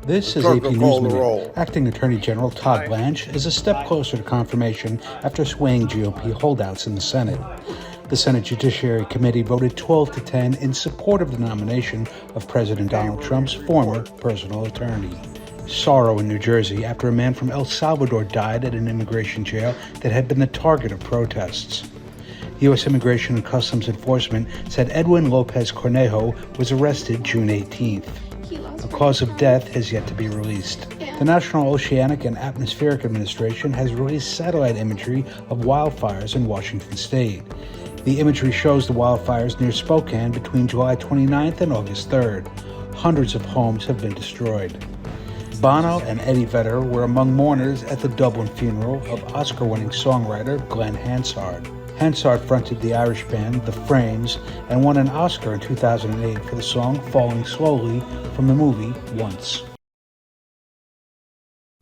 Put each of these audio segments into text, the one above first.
This is AP News Minute. Acting Attorney General Todd Blanche is a step closer to confirmation after swaying GOP holdouts in the Senate. The Senate Judiciary Committee voted 12 to 10 in support of the nomination of President Donald Trump's former personal attorney. Sorrow in New Jersey after a man from El Salvador died at an immigration jail that had been the target of protests. U.S. Immigration and Customs Enforcement said Edwin Lopez Cornejo was arrested June 18th. A cause of death has yet to be released. The National Oceanic and Atmospheric Administration has released satellite imagery of wildfires in Washington state. The imagery shows the wildfires near Spokane between July 29th and August 3rd. Hundreds of homes have been destroyed. Bono and Eddie Vedder were among mourners at the Dublin funeral of Oscar-winning songwriter Glenn Hansard. Hansard fronted the Irish band The Frames and won an Oscar in 2008 for the song Falling Slowly from the movie Once.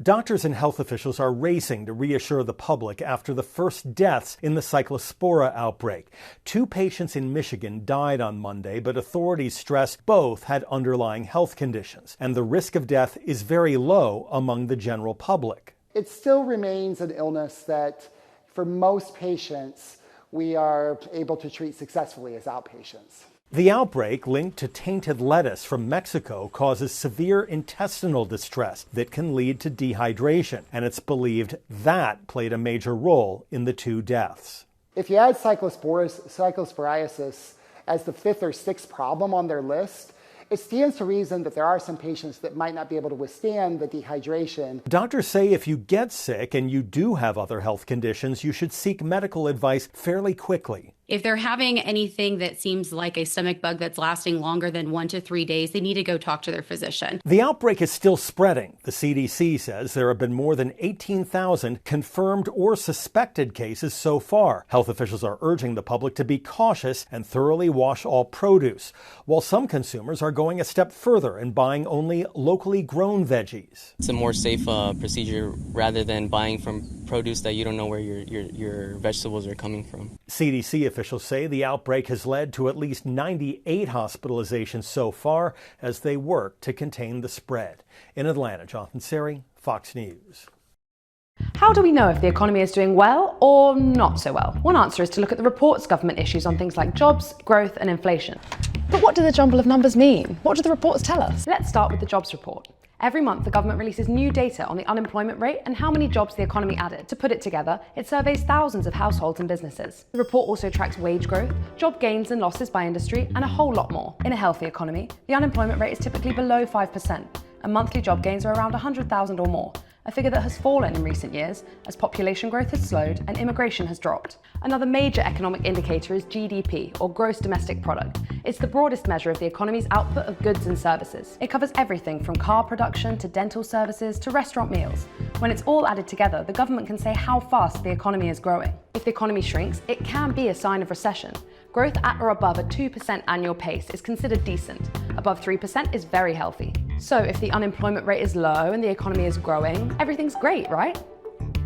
Doctors and health officials are racing to reassure the public after the first deaths in the Cyclospora outbreak. 2 patients in Michigan died on Monday, but authorities stress both had underlying health conditions, and the risk of death is very low among the general public. It still remains an illness that, for most patients, we are able to treat successfully as outpatients. The outbreak, linked to tainted lettuce from Mexico, causes severe intestinal distress that can lead to dehydration, and it's believed that played a major role in the 2 deaths. If you add cyclosporiasis as the 5th or 6th problem on their list, it stands to reason that there are some patients that might not be able to withstand the dehydration. Doctors say if you get sick and you do have other health conditions, you should seek medical advice fairly quickly. If they're having anything that seems like a stomach bug that's lasting longer than 1 to 3 days, they need to go talk to their physician. The outbreak is still spreading. The CDC says there have been more than 18,000 confirmed or suspected cases so far. Health officials are urging the public to be cautious and thoroughly wash all produce, while some consumers are going a step further and buying only locally grown veggies. It's a more safe procedure rather than buying from produce that you don't know where your vegetables are coming from. CDC officials say the outbreak has led to at least 98 hospitalizations so far as they work to contain the spread. In Atlanta, Jonathan Seri, Fox News. How do we know if the economy is doing well or not so well? One answer is to look at the reports government issues on things like jobs, growth and inflation. But what do the jumble of numbers mean? What do the reports tell us? Let's start with the jobs report. Every month, the government releases new data on the unemployment rate and how many jobs the economy added. To put it together, it surveys thousands of households and businesses. The report also tracks wage growth, job gains and losses by industry, and a whole lot more. In a healthy economy, the unemployment rate is typically below 5%, and monthly job gains are around 100,000 or more, a figure that has fallen in recent years as population growth has slowed and immigration has dropped. Another major economic indicator is GDP, or Gross Domestic Product. It's the broadest measure of the economy's output of goods and services. It covers everything from car production to dental services to restaurant meals. When it's all added together, the government can say how fast the economy is growing. If the economy shrinks, it can be a sign of recession. Growth at or above a 2% annual pace is considered decent. Above 3% is very healthy. So if the unemployment rate is low and the economy is growing, everything's great, right?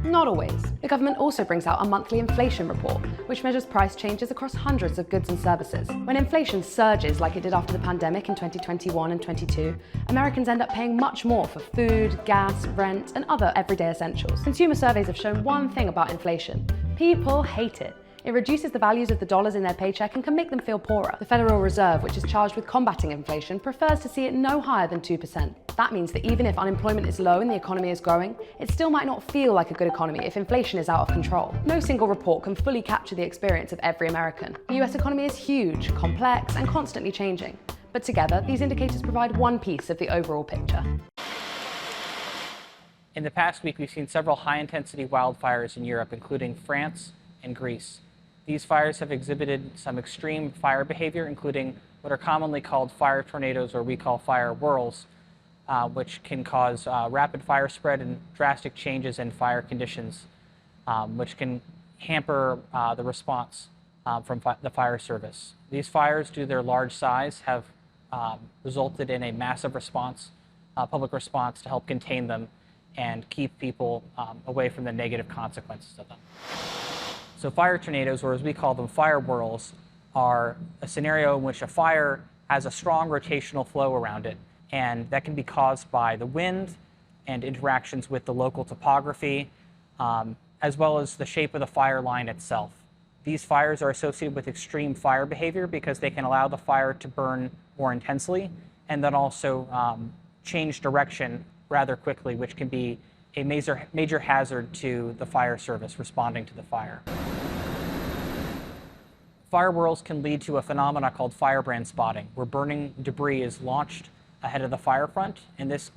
Not always. The government also brings out a monthly inflation report, which measures price changes across hundreds of goods and services. When inflation surges like it did after the pandemic in 2021 and 22, Americans end up paying much more for food, gas, rent, and other everyday essentials. Consumer surveys have shown one thing about inflation: people hate it. It reduces the values of the dollars in their paycheck and can make them feel poorer. The Federal Reserve, which is charged with combating inflation, prefers to see it no higher than 2%. That means that even if unemployment is low and the economy is growing, it still might not feel like a good economy if inflation is out of control. No single report can fully capture the experience of every American. The US economy is huge, complex, and constantly changing. But together, these indicators provide one piece of the overall picture. In the past week, we've seen several high-intensity wildfires in Europe, including France and Greece. These fires have exhibited some extreme fire behavior, including what are commonly called fire tornadoes, or we call fire whirls, which can cause rapid fire spread and drastic changes in fire conditions, which can hamper the response from the fire service. These fires, due to their large size, have resulted in a massive response, public response to help contain them and keep people away from the negative consequences of them. So fire tornadoes, or as we call them, fire whirls, are a scenario in which a fire has a strong rotational flow around it, and that can be caused by the wind and interactions with the local topography, as well as the shape of the fire line itself. These fires are associated with extreme fire behavior because they can allow the fire to burn more intensely and then also change direction rather quickly, which can be a major hazard to the fire service responding to the fire. Fire whirls can lead to a phenomena called firebrand spotting, where burning debris is launched ahead of the fire front, and this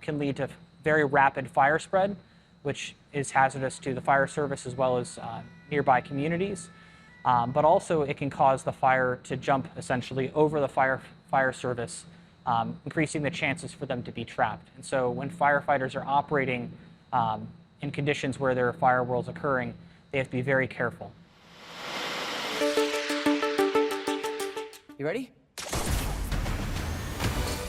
can lead to very rapid fire spread, which is hazardous to the fire service as well as nearby communities. But also it can cause the fire to jump essentially over the fire service, increasing the chances for them to be trapped. And so when firefighters are operating in conditions where there are fire whirls occurring, they have to be very careful. You ready?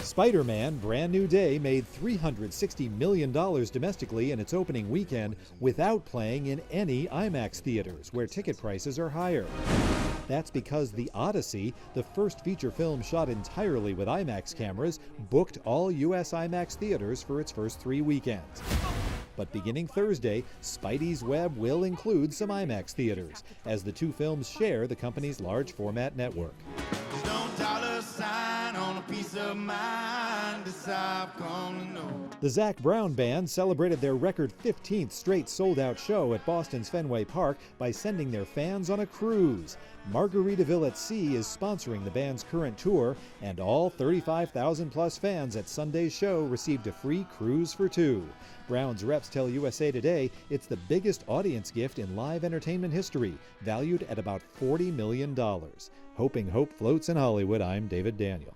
Spider-Man Brand New Day made $360 million domestically in its opening weekend without playing in any IMAX theaters, where ticket prices are higher. That's because The Odyssey, the first feature film shot entirely with IMAX cameras, booked all U.S. IMAX theaters for its first 3 weekends. But beginning Thursday, Spidey's Web will include some IMAX theaters, as the two films share the company's large format network. The Zac Brown Band celebrated their record 15th straight sold-out show at Boston's Fenway Park by sending their fans on a cruise. Margaritaville at Sea is sponsoring the band's current tour, and all 35,000-plus fans at Sunday's show received a free cruise for 2. Brown's reps tell USA Today it's the biggest audience gift in live entertainment history, valued at about $40 million. Hoping hope floats in Hollywood, I'm David Daniel.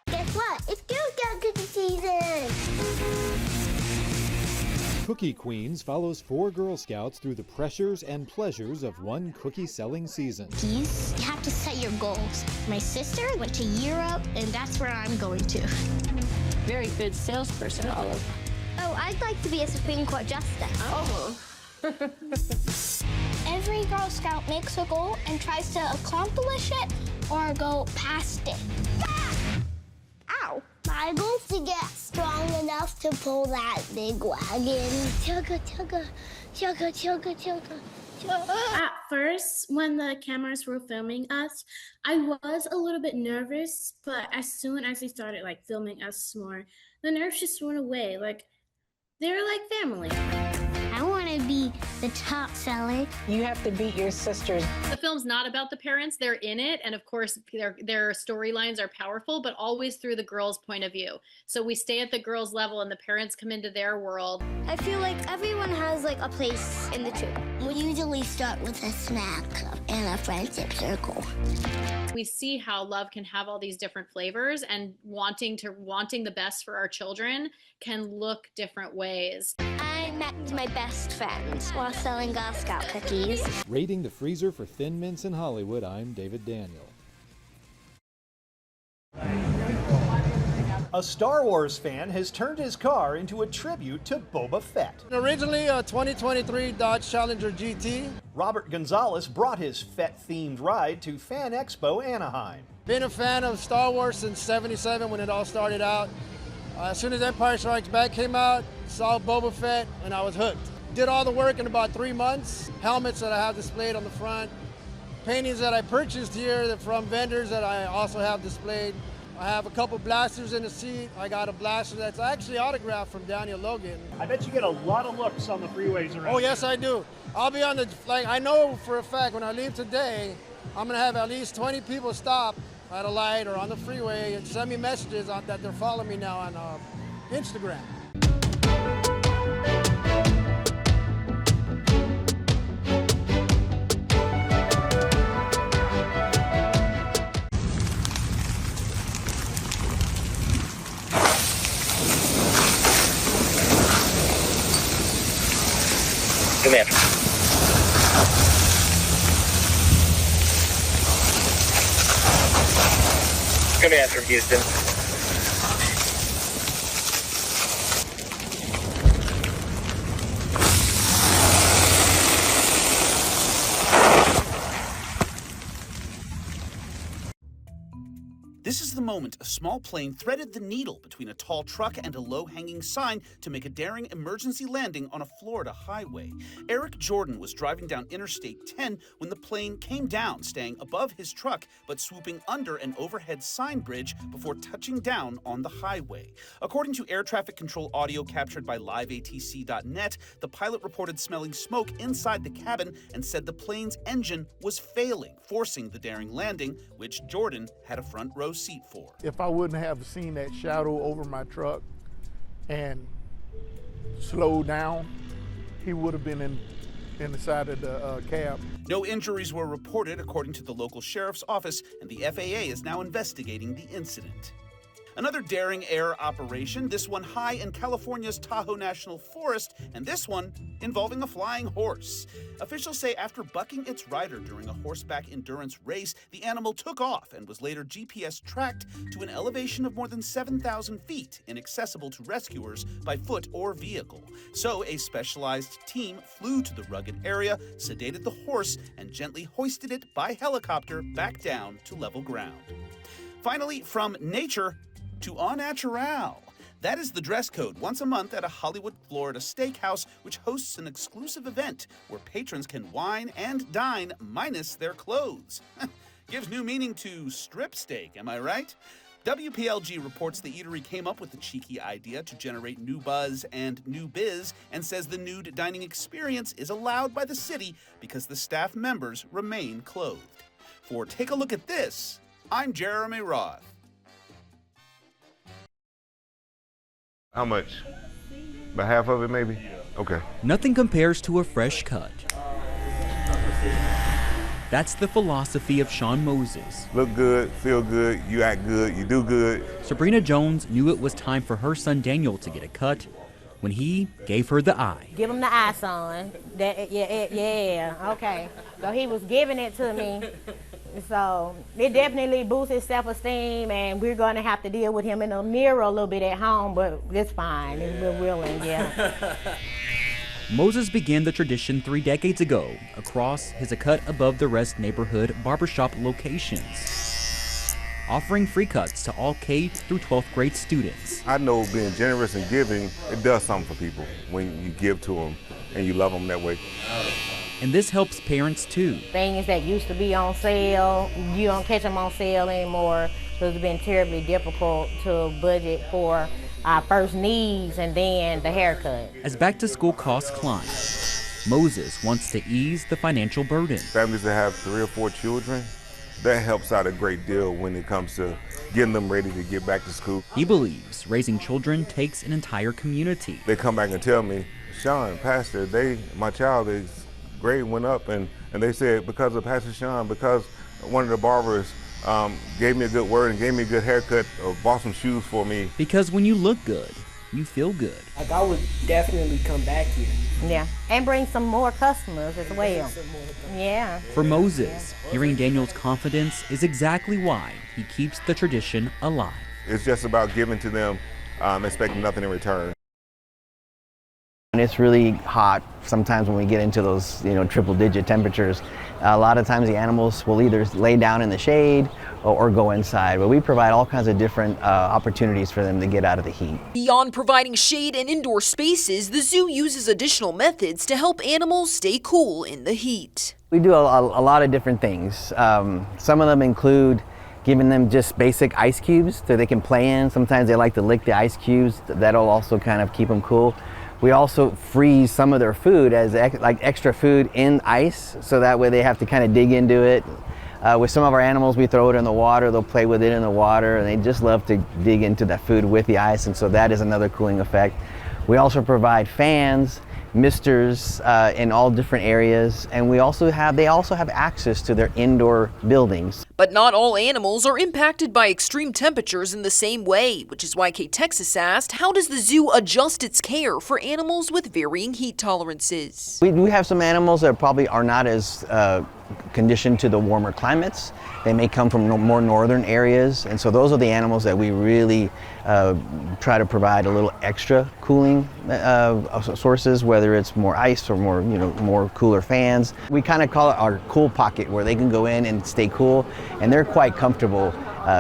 Guess what? It's Girl Scout cookie season! Cookie Queens follows 4 Girl Scouts through the pressures and pleasures of one cookie-selling season. You have to set your goals. My sister went to Europe, and that's where I'm going to. Very good salesperson, Olive. Oh, I'd like to be a Supreme Court justice. Oh. Every Girl Scout makes a goal and tries to accomplish it or go past it. Ow! My goal is to get strong enough to pull that big wagon. Chugga, chugga, chugga, chugga, chugga. At first, when the cameras were filming us, I was a little bit nervous, but as soon as they started filming us more, the nerves just went away. They're like family. I want to be the top seller. You have to beat your sisters. The film's not about the parents. They're in it. And of course, their storylines are powerful, but always through the girls' point of view. So we stay at the girls' level and the parents come into their world. I feel like everyone has a place in the troop. We usually start with a snack and a friendship circle. We see how love can have all these different flavors, and wanting the best for our children can look different ways. I met my best friend while selling Girl Scout cookies. Raiding the freezer for Thin Mints in Hollywood, I'm David Daniel. A Star Wars fan has turned his car into a tribute to Boba Fett. Originally a 2023 Dodge Challenger GT. Robert Gonzalez brought his Fett-themed ride to Fan Expo Anaheim. Been a fan of Star Wars since '77 when it all started out. As soon as Empire Strikes Back came out, saw Boba Fett, and I was hooked. Did all the work in about 3 months. Helmets that I have displayed on the front. Paintings that I purchased here from vendors that I also have displayed. I have a couple blasters in the seat. I got a blaster that's actually autographed from Daniel Logan. I bet you get a lot of looks on the freeways around. Oh, yes, I do. I'll be on the, I know for a fact when I leave today, I'm going to have at least 20 people stop at a light or on the freeway and send me messages that they're following me now on Instagram. Come here. Come here from Houston. This is the moment a small plane threaded the needle between a tall truck and a low-hanging sign to make a daring emergency landing on a Florida highway. Eric Jordan was driving down Interstate 10 when the plane came down, staying above his truck but swooping under an overhead sign bridge before touching down on the highway. According to air traffic control audio captured by liveatc.net, the pilot reported smelling smoke inside the cabin and said the plane's engine was failing, forcing the daring landing, which Jordan had a front row seat for. If I wouldn't have seen that shadow over my truck and slowed down, he would have been in the side of the cab. No injuries were reported according to the local sheriff's office, and the FAA is now investigating the incident. Another daring air operation, this one high in California's Tahoe National Forest, and this one involving a flying horse. Officials say after bucking its rider during a horseback endurance race, the animal took off and was later GPS tracked to an elevation of more than 7,000 feet, inaccessible to rescuers by foot or vehicle. So a specialized team flew to the rugged area, sedated the horse, and gently hoisted it by helicopter back down to level ground. Finally, from nature to au naturel. That is the dress code once a month at a Hollywood, Florida steakhouse, which hosts an exclusive event where patrons can wine and dine minus their clothes. Gives new meaning to strip steak, am I right? WPLG reports the eatery came up with the cheeky idea to generate new buzz and new biz, and says the nude dining experience is allowed by the city because the staff members remain clothed. For Take a Look at This, I'm Jeremy Roth. How much? About half of it, maybe? Okay. Nothing compares to a fresh cut. That's the philosophy of Sean Moses. Look good, feel good, you act good, you do good. Sabrina Jones knew it was time for her son Daniel to get a cut when he gave her the eye. Give him the eye, son. Yeah, okay. So he was giving it to me. So it definitely boosts his self-esteem, and we're going to have to deal with him in the mirror a little bit at home, but it's fine. We're willing, yeah. Moses began the tradition 3 decades ago across his A Cut Above the Rest neighborhood barbershop locations, offering free cuts to all K through 12th grade students. I know being generous and giving, it does something for people when you give to them and you love them that way. And this helps parents too. Things that used to be on sale, you don't catch them on sale anymore. So it's been terribly difficult to budget for our first needs and then the haircut. As back to school costs climb, Moses wants to ease the financial burden. Families that have 3 or 4 children, that helps out a great deal when it comes to getting them ready to get back to school. He believes raising children takes an entire community. They come back and tell me, Sean, Pastor, my child's grade went up, and they said because of Pastor Sean, because one of the barbers gave me a good word and gave me a good haircut or bought some shoes for me. Because when you look good, you feel good. Like I would definitely come back here. Yeah, and bring some more customers as well. Yeah. For Moses, hearing Daniel's confidence is exactly why he keeps the tradition alive. It's just about giving to them, expecting nothing in return. And it's really hot sometimes when we get into those, triple-digit temperatures. A lot of times the animals will either lay down in the shade or go inside, but we provide all kinds of different opportunities for them to get out of the heat. Beyond providing shade and indoor spaces, the zoo uses additional methods to help animals stay cool in the heat. We do a lot of different things. Some of them include giving them just basic ice cubes so they can play in. Sometimes they like to lick the ice cubes. That'll also kind of keep them cool. We also freeze some of their food as like extra food in ice, so that way they have to kind of dig into it. With some of our animals, we throw it in the water, they'll play with it in the water, and they just love to dig into that food with the ice, and so that is another cooling effect. We also provide fans, misters in all different areas, and they also have access to their indoor buildings. But not all animals are impacted by extreme temperatures in the same way, which is why K-Texas asked, how does the zoo adjust its care for animals with varying heat tolerances? We have some animals that probably are not as conditioned to the warmer climates. They may come from more northern areas, and so those are the animals that we really try to provide a little extra cooling sources, whether it's more ice or more, more cooler fans. We kind of call it our cool pocket, where they can go in and stay cool, and they're quite comfortable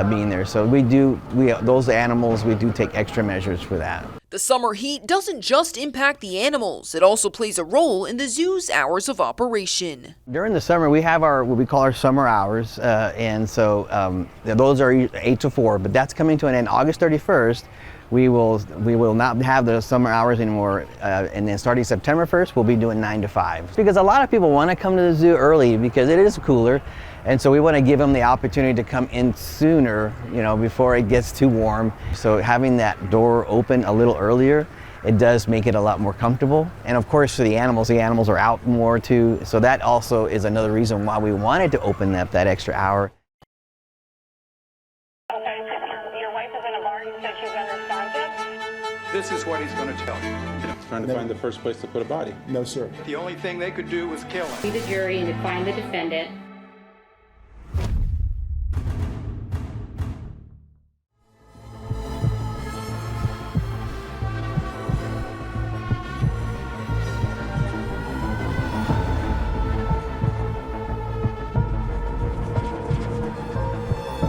being there. So those animals, we do take extra measures for that. The summer heat doesn't just impact the animals, it also plays a role in the zoo's hours of operation. During the summer, we have what we call our summer hours, and so those are 8 to 4, but that's coming to an end August 31st. We will not have the summer hours anymore, and then starting September 1st, we'll be doing 9 to 5. Because a lot of people want to come to the zoo early because it is cooler, and so we want to give them the opportunity to come in sooner, before it gets too warm. So having that door open a little earlier, it does make it a lot more comfortable. And of course, for the animals are out more too, so that also is another reason why we wanted to open up that extra hour. This is what he's going to tell you. He's trying to find the first place to put a body. No, sir. The only thing they could do was kill him. We, the jury, and to find the defendant